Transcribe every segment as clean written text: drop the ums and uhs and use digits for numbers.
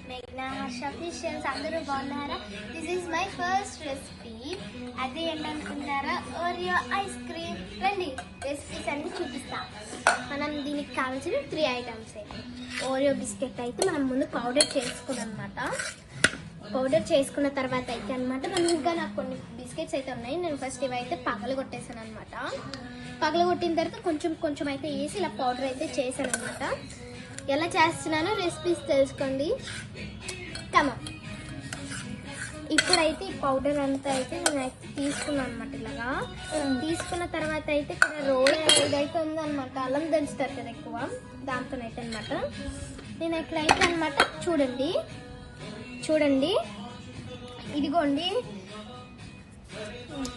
మేఘ్నా హర్ష ఫిషన్స్ అందరూ బాగున్నారా? This is my first recipe. అదే ఏంటనుకుంటారా, ఓరియో ఐస్ క్రీమ్. రండి రెసిపీస్ అన్ని చూపిస్తా. మనం దీనికి కావాల్సిన 3 ఐటమ్స్. ఓరియో బిస్కెట్ అయితే మనం ముందు పౌడర్ చేసుకున్నాం అనమాట. పౌడర్ చేసుకున్న తర్వాత అయితే అనమాట మనం ఇంకా నాకు కొన్ని బిస్కెట్స్ అయితే ఉన్నాయి. నేను ఫస్ట్ ఇవైతే పగలగొట్టేసాను అనమాట. పగలగొట్టిన తర్వాత కొంచెం అయితే వేసి ఇలా పౌడర్ అయితే చేశాను అనమాట. ఎలా చేస్తున్నానో రెసిపీస్ తెలుసుకోండి. కమా ఇప్పుడైతే ఈ పౌడర్ అంతా అయితే నేను తీసుకున్నాను అనమాట. ఇలాగా తీసుకున్న తర్వాత అయితే ఇక్కడ రోల్ ఏదైతే ఉందన్నమాట, అల్లం దంచుతారు కదా ఎక్కువ, దాంతోనైతే అనమాట నేను ఇక్కడైతే అనమాట చూడండి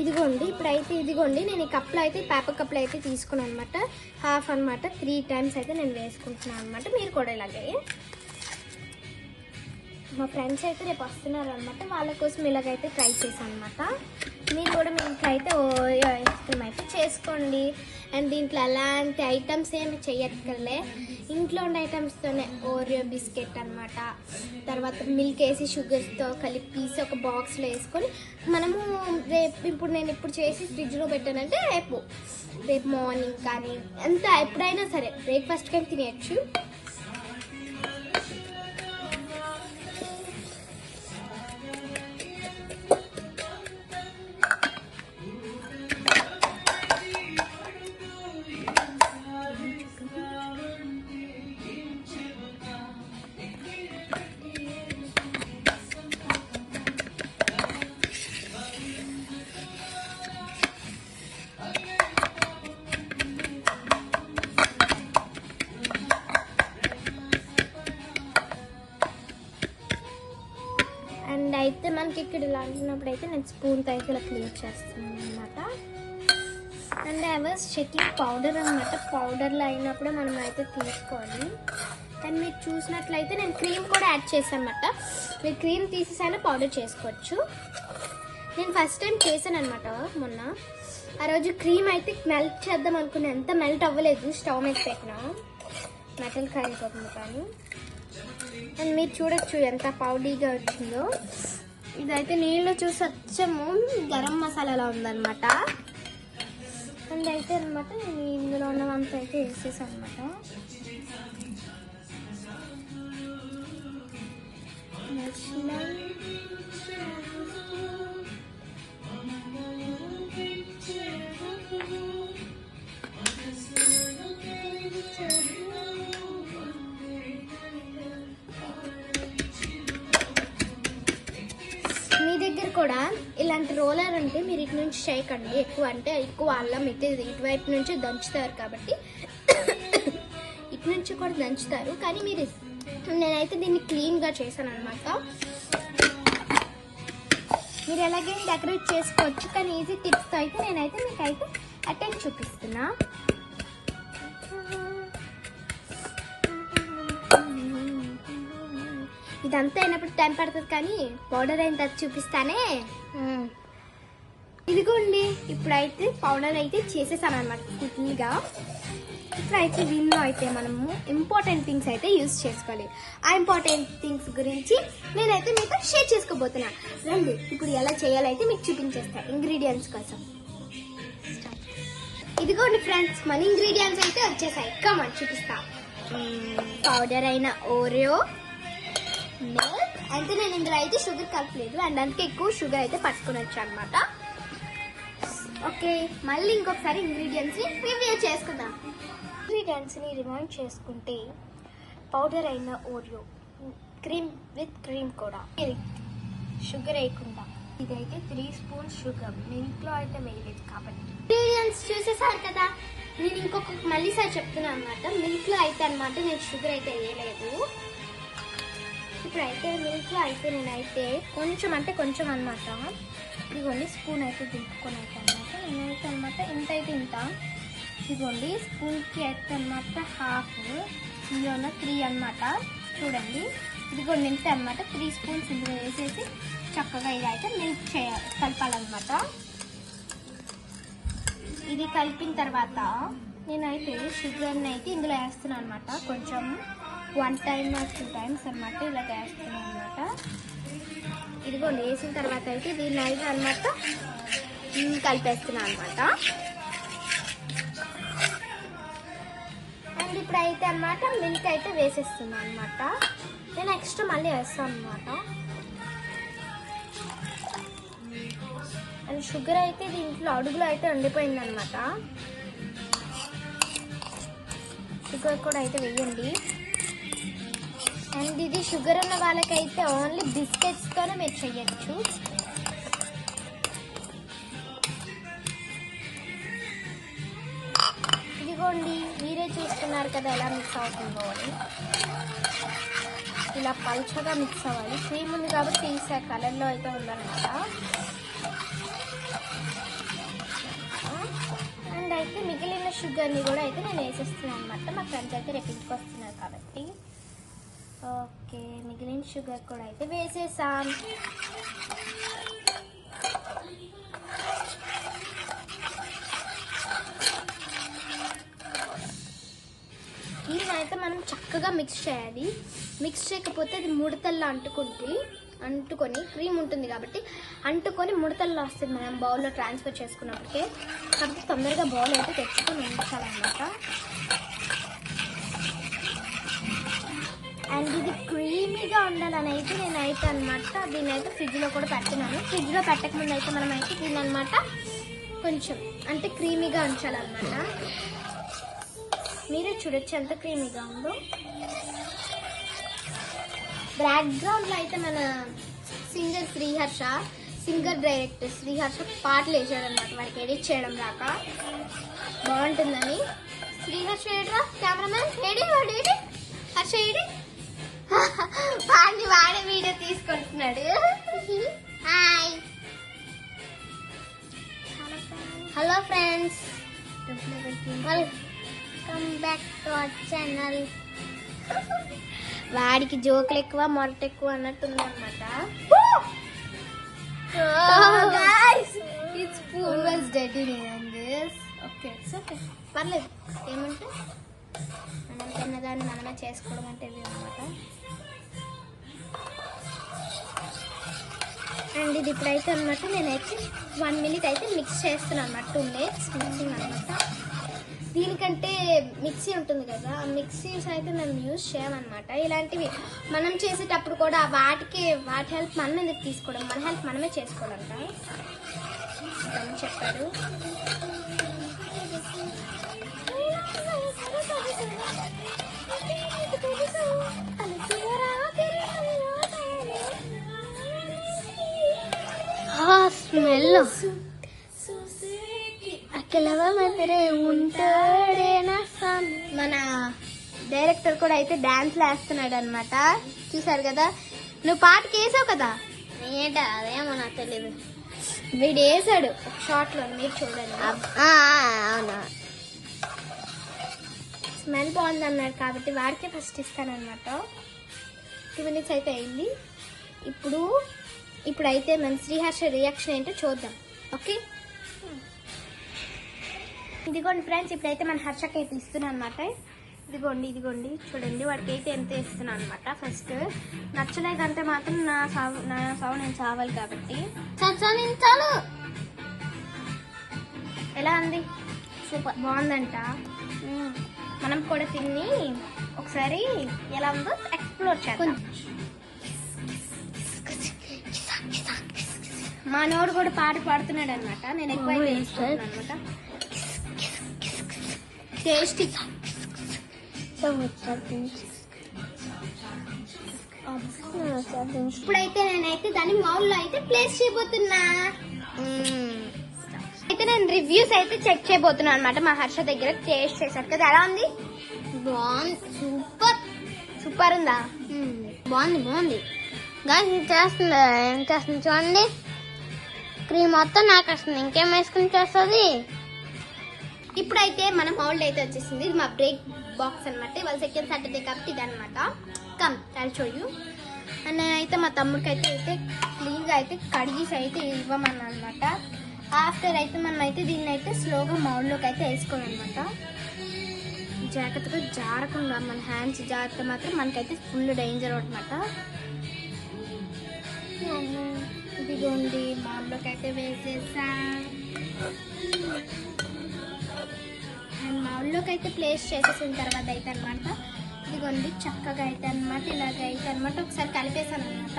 ఇదిగోండి ఇప్పుడైతే ఇదిగోండి నేను ఈ కప్పులు అయితే పేపర్ కప్పులు అయితే తీసుకున్నాను అనమాట. హాఫ్ అనమాట 3 times అయితే నేను వేసుకుంటున్నాను అనమాట. మీరు కూడా ఇలాగే. మా ఫ్రెండ్స్ అయితే రేపు వస్తున్నారు అనమాట, వాళ్ళ కోసం ఇలాగైతే ట్రై చేశాను అనమాట. మీరు కూడా మీ ఇంట్లో అయితే ఓరియో ఐస్ క్రీమ్ అయితే చేసుకోండి. అండ్ దీంట్లో అలాంటి ఐటమ్స్ ఏమి చెయ్యక్కర్లే, ఇంట్లో ఉండే ఐటమ్స్తోనే ఓరియో బిస్కెట్ అనమాట. తర్వాత మిల్క్ వేసి షుగర్స్తో కలిపి ఒక బాక్స్లో వేసుకొని మనము ఇప్పుడు నేను చేసి ఫ్రిడ్జ్లో పెట్టానంటే రేపు మార్నింగ్ కానీ ఎంత ఎప్పుడైనా సరే బ్రేక్ఫాస్ట్ కానీ తినేయచ్చు. అండ్ అయితే మనకి ఇక్కడ ఇలా అంటున్నప్పుడు అయితే నేను స్పూన్తో అయితే ఇలా క్లీన్ చేస్తున్నాను అనమాట. And I was checking powder అనమాట. పౌడర్లో అయినప్పుడు మనం అయితే తీసుకోవాలి. అండ్ మీరు చూసినట్లయితే నేను క్రీమ్ కూడా యాడ్ చేశాను అనమాట. మీరు క్రీమ్ తీసేసైనా పౌడర్ చేసుకోవచ్చు. నేను ఫస్ట్ టైం చేశాను అనమాట మొన్న. ఆ రోజు క్రీమ్ అయితే మెల్ట్ చేద్దాం అనుకున్నాను, ఎంత మెల్ట్ అవ్వలేదు. స్టవ్ మీద పెట్టినా మెటల్ కాలిపోతుంది కానీ. అండ్ మీరు చూడొచ్చు ఎంత పౌడీగా వచ్చిందో. ఇదైతే నీళ్ళు చూసి వచ్చాము గరం మసాలాలో ఉందన్నమాట. అండ్ అయితే అనమాట నేను ఇందులో ఉన్నదంతా అయితే వేసేసాను అనమాట. మీ దగ్గర కూడా ఇలాంటి రోలర్ ఉంటే మీరు ఇటు నుంచి చేయకండి. ఎక్కువ అల్లం ఇటువైపు నుంచి దంచుతారు కాబట్టి ఇటు నుంచి కూడా దంచుతారు. కానీ నేనైతే దీన్ని క్లీన్గా చేశాను అనమాట. మీరు ఎలాగైనా డెకరేట్ చేసుకోవచ్చు, కానీ ఈజీ టిప్స్తో అయితే నేనైతే మీకైతే అటెండ్ చూపిస్తున్నా. ఇదంతా అయినప్పుడు టైం పడుతుంది, కానీ పౌడర్ అయిన తర్వాత చూపిస్తానే. ఇదిగోండి ఇప్పుడైతే పౌడర్ అయితే చేసేసాను అనమాట క్విక్గా. ఇప్పుడైతే దీనిలో అయితే మనము ఇంపార్టెంట్ థింగ్స్ అయితే యూజ్ చేసుకోవాలి. ఆ ఇంపార్టెంట్ థింగ్స్ గురించి నేనైతే మీతో షేర్ చేసుకోబోతున్నా. రండి ఇప్పుడు ఎలా చేయాలైతే మీకు చూపించేస్తాను ఇంగ్రీడియంట్స్ కోసం. ఇదిగోండి ఫ్రెండ్స్, మన ఇంగ్రీడియంట్స్ అయితే వచ్చేసాయి. కమాన్ చూపిస్తా. పౌడర్ అయిన ఓరియో మిల్క్ అయితే నేను ఇందులో అయితే షుగర్ కలపలేదు, అండ్ అందుకే ఎక్కువ షుగర్ అయితే పట్టుకుని వచ్చాను అనమాట. ఓకే, మళ్ళీ ఇంకొకసారి ఇంగ్రీడియంట్స్ని రివ్యూ చేసుకుందాం. ఇంగ్రీడియంట్స్ని రిమైండ్ చేసుకుంటే పౌడర్ అయిన ఓరియో, క్రీమ్ కూడా, షుగర్ వేయకుండా, ఇదైతే 3 spoons షుగర్. మిల్క్లో అయితే వేయలేదు కాబట్టి. ఇంగ్రీడియంట్స్ చూసేసారు కదా. నేను మళ్ళీసారి చెప్తున్నాను అనమాట. మిల్క్లో అయితే అనమాట నేను షుగర్ అయితే వేయలేదు. ఇప్పుడైతే మిల్క్లో అయితే నేనైతే కొంచెం అనమాట ఇదిగోండి స్పూన్ అయితే దింపుకొని అయితే అనమాట నేనైతే అనమాట ఇంత ఇదిగోండి స్పూన్కి అయితే అనమాట హాఫ్, ఇందులో 3 అనమాట. చూడండి ఇదిగోండి ఇంత అనమాట. 3 spoons ఇందులో వేసేసి చక్కగా ఇది అయితే మిల్క్ కలపాలన్నమాట. ఇది కలిపిన తర్వాత నేనైతే షుగర్ని అయితే ఇందులో వేస్తున్నాను అనమాట. కొంచెం 1 time or 2 times అన్నమాట ఇలా వేస్తున్నాను అనమాట. ఇదిగోండి వేసిన తర్వాత అయితే దీన్ని అయితే అనమాట కలిపేస్తున్నాను అనమాట. అండ్ ఇప్పుడైతే అనమాట మిల్క్ అయితే వేసేస్తున్నాను అనమాట. నేను నెక్స్ట్ మళ్ళీ వేస్తాను అనమాట. అండ్ షుగర్ అయితే దీంట్లో అడుగులో అయితే ఉండిపోయింది అనమాట. షుగర్ కూడా అయితే వేయండి. అండ్ ఇది షుగర్ ఉన్న వాళ్ళకైతే ఓన్లీ బిస్కెట్స్తోనే మీరు చెయ్యొచ్చు. ఇదిగోండి మీరే చూస్తున్నారు కదా ఎలా మిక్స్ అవుతుందో అని. ఇలా పల్చగా మిక్స్ అవ్వాలి. క్రీమ్ ఉంది కాబట్టి తీసే కలర్లో అయితే ఉందన్నమాట. అండ్ అయితే మిగిలిన షుగర్ని కూడా అయితే నేను వేసేస్తున్నాను అనమాట. మా ఫ్రెండ్స్ అయితే రేపు ఇంటికి వస్తున్నారు కాబట్టి. ఓకే, మిగిలిన షుగర్ కూడా అయితే వేసేసాం. దీన్ని అయితే మనం చక్కగా మిక్స్ చేయాలి. మిక్స్ చేయకపోతే అది ముడతల్లో అంటుకొని క్రీమ్ ఉంటుంది కాబట్టి అంటుకొని ముడతల్లో వస్తుంది మనం బౌల్లో ట్రాన్స్ఫర్ చేసుకున్నప్పటికే. కాబట్టి తొందరగా బౌల్ అయితే తెచ్చుకొని ఉంచాలన్నమాట. అండ్ ఇది క్రీమీగా ఉండాలని అయితే నేనైతే అనమాట దీన్ని అయితే ఫ్రిడ్జ్లో కూడా పెట్టినాను. ఫ్రిడ్జ్లో పెట్టకముందు అయితే మనం అయితే దీన్ని అనమాట కొంచెం అంటే క్రీమీగా ఉంచాలన్నమాట. మీరే చూడొచ్చు ఎంత క్రీమీగా ఉందో. బ్యాక్గ్రౌండ్లో అయితే మన సింగర్ డైరెక్టర్ శ్రీహర్ష పాటలు వేసాడనమాట. వాడికి ఎడిట్ చేయడం రాక బాగుంటుందని. శ్రీహర్ష ఏడ్రా కెమెరామెన్ వాడు హర్ష ఏడి వాడే వీడియో తీసుకుంటున్నాడు. Hi, hello friends, welcome back to our channel. వాడికి జోకులు ఎక్కువ మొరట ఎక్కువ అన్నట్టుంది అనమాట. పర్లేదు, ఏమంటే మనం తిన్నదాన్ని మనమే చేసుకోవడం అంటే ఇది అనమాట. అండ్ ఇది ఇప్పుడైతే అనమాట నేనైతే 1 minute అయితే మిక్స్ చేస్తున్నాను అనమాట. 2 minutes మిక్సింగ్ అనమాట. దీనికంటే మిక్సీ ఉంటుంది కదా, ఆ మిక్సీస్ అయితే మేము యూజ్ చేయమన్నమాట. ఇలాంటివి మనం చేసేటప్పుడు కూడా వాటి హెల్ప్ మనం ఎందుకు తీసుకోవడం, మన హెల్ప్ మనమే చేసుకోవడంట అని చెప్పారు. స్మెల్ మన డైరెక్టర్ కూడా అయితే డాన్స్లు వేస్తున్నాడు అనమాట. చూసారు కదా, నువ్వు పాటకి వేసావు కదా, ఏంటా అదేమో నాకు తెలియదు. వీడు వేసాడు ఒక షార్ట్లో, మీరు చూడండి. అవునా, స్మెల్ బాగుంది అన్నాడు కాబట్టి వాడికే ఫస్ట్ ఇస్తానమాట. 2 minutes అయితే అయింది. ఇప్పుడైతే మన శ్రీహర్ష రియాక్షన్ ఏంటో చూద్దాం. ఓకే, ఇదిగోండి ఫ్రెండ్స్, ఇప్పుడైతే మన హర్షకి అయితే ఇస్తున్నాను అనమాట. ఇదిగోండి చూడండి, వాడికి అయితే ఎంత ఇస్తున్నాను అనమాట. ఫస్ట్ నచ్చలేదంటే మాత్రం నా సావు నేను చావాలి కాబట్టి. చాలు, ఎలా ఉంది? సూపర్ బాగుందంట. మనం కూడా తిని ఒకసారి ఎలా ఉందో ఎక్స్ప్లోర్ చేద్దాం. మా నోడు కూడా పాట పాడుతున్నాడు అనమాట. నేను ఎక్కువ అనమాట. టేస్టీ ఇప్పుడైతే నేనైతే దాన్ని మౌల్లో అయితే ప్లేస్ చేయబోతున్నా. అయితే నేను రివ్యూస్ అయితే చెక్ చేయబోతున్నాను అనమాట. మా హర్ష దగ్గర టేస్ట్ చేశారు కదా, ఎలా ఉంది? బాగుంది, సూపర్ ఉందా? బాగుంది. చేస్తుంది, ఏం చేస్తుంది చూడండి. క్రీమ్ మొత్తం నాకు వస్తుంది, ఇంకేం వేసుకుని చేస్తుంది. ఇప్పుడైతే మన మౌల్డ్ అయితే వచ్చేసింది. ఇది మా బ్రేక్ బాక్స్ అనమాట. ఇవాళ సెకండ్ సాటర్డే కాబట్టి ఇది అనమాట. Come I'll show you. And నేనైతే మా తమ్ముడికి అయితే క్లీన్గా అయితే కడిగేసి అయితే ఇవ్వమన్నా అనమాట. ఆఫ్టర్ అయితే మనం అయితే దీన్ని అయితే స్లోగా మౌల్డ్లోకి అయితే వేసుకోవాలన్నమాట. జాగ్రత్తగా జారకుండా, మన హ్యాండ్స్ జాగ్రత్త మాత్రం మనకైతే ఫుల్ డేంజర్ అనమాట. ఇదిగోండి బౌల్లోకి అయితే వేసేసా. అండ్ బౌల్లోకి అయితే ప్లేస్ చేసేసిన తర్వాత అయితే అనమాట ఇదిగోండి చక్కగా అయితే అనమాట ఇలాగ అయితే అనమాట ఒకసారి కలిపేసాను అనమాట.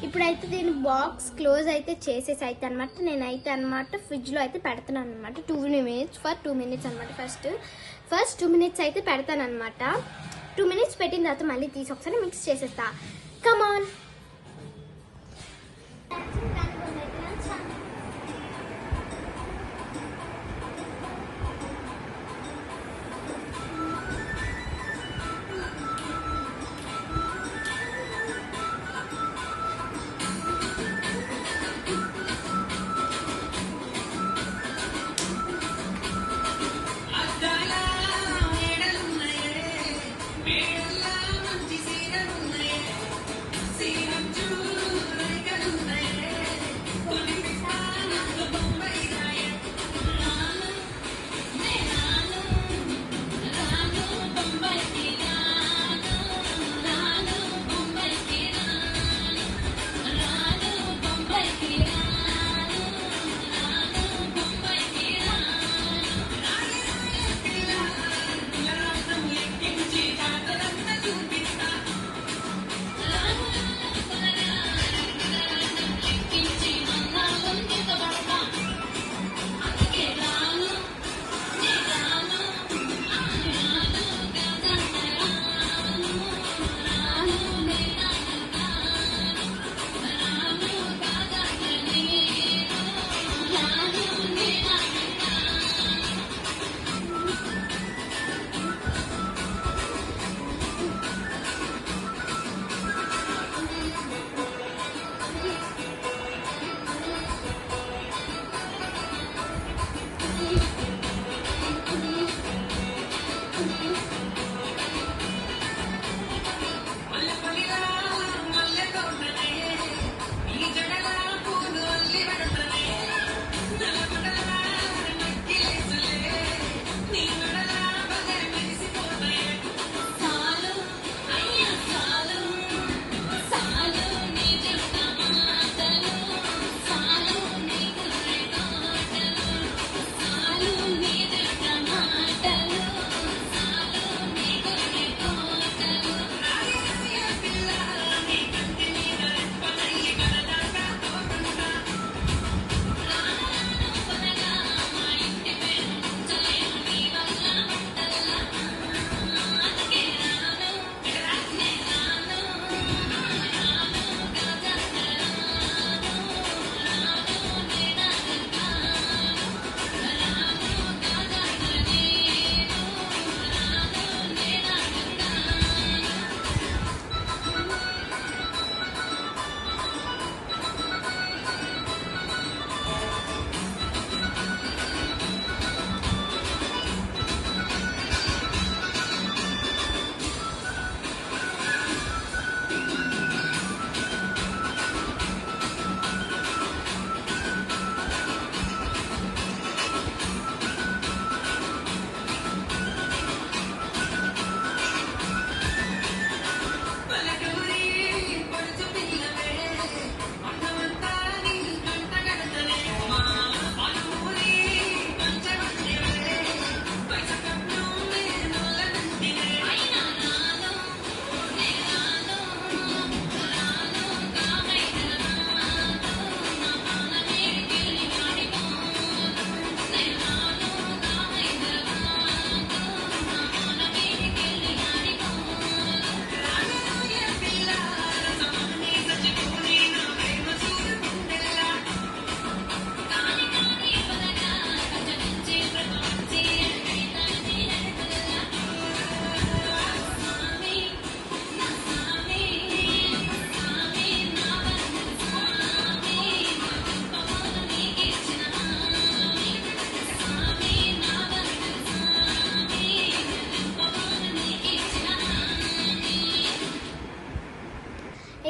ఇప్పుడైతే దీని బాక్స్ క్లోజ్ అయితే చేసేసి అయితే అనమాట నేనైతే అనమాట ఫ్రిడ్జ్లో అయితే పెడతాను అనమాట 2 minutes అనమాట. ఫస్ట్ 2 minutes అయితే పెడతాను అనమాట. 2 minutes పెట్టిన తర్వాత మళ్ళీ తీసి ఒకసారి మిక్స్ చేసేస్తా. కమాన్.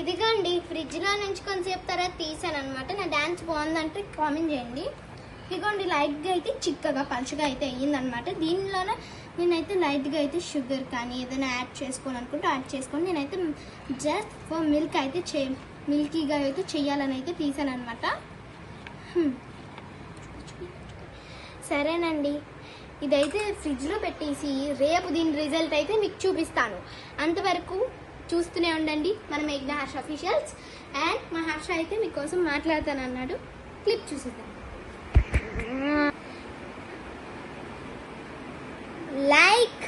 ఇదిగోండి ఫ్రిడ్జ్లో నుంచి కొంచెంసేపు తర్వాత తీసాను అనమాట. నా డాన్స్ బాగుందంటే కామెంట్ చేయండి. ఇదిగోండి లైట్గా అయితే చిక్కగా పలుచగా అయితే అయ్యిందనమాట. దీనిలోనే నేనైతే లైట్గా అయితే షుగర్ కానీ ఏదైనా యాడ్ చేసుకోవాలనుకుంటే యాడ్ చేసుకొని నేనైతే జస్ట్ ఫర్ మిల్క్ అయితే మిల్కీగా అయితే చేయాలని అయితే తీసాను అనమాట. సరేనండి, ఇదైతే ఫ్రిడ్జ్లో పెట్టేసి రేపు దీని రిజల్ట్ అయితే మీకు చూపిస్తాను. అంతవరకు చూస్తూనే ఉండండి మన మేఘ్నా హర్ష అఫీషియల్స్. అండ్ మా హర్ష అయితే మీకోసం మాట్లాడతాను అన్నాడు. క్లిప్ చూసేద్దాం. Like,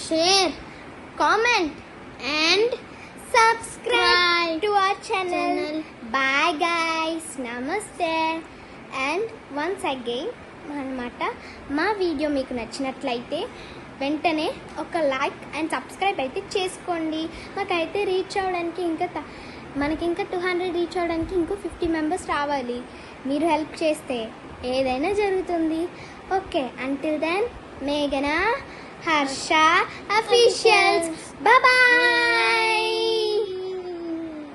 share, comment and subscribe to our channel. Bye guys, నమస్తే. అండ్ వన్స్ అగైన్ అన్నమాట, మా వీడియో మీకు నచ్చినట్లయితే వెంటనే ఒక లైక్ అండ్ సబ్స్క్రైబ్ అయితే చేసుకోండి. మాకైతే రీచ్ అవ్వడానికి మనకి ఇంకా 200 రీచ్ అవ్వడానికి ఇంకో 50 మెంబర్స్ రావాలి. మీరు హెల్ప్ చేస్తే ఏదైనా జరుగుతుంది. ఓకే, అంటిల్ దెన్ మేఘనా హర్ష అఫీషియల్స్. బాయ్.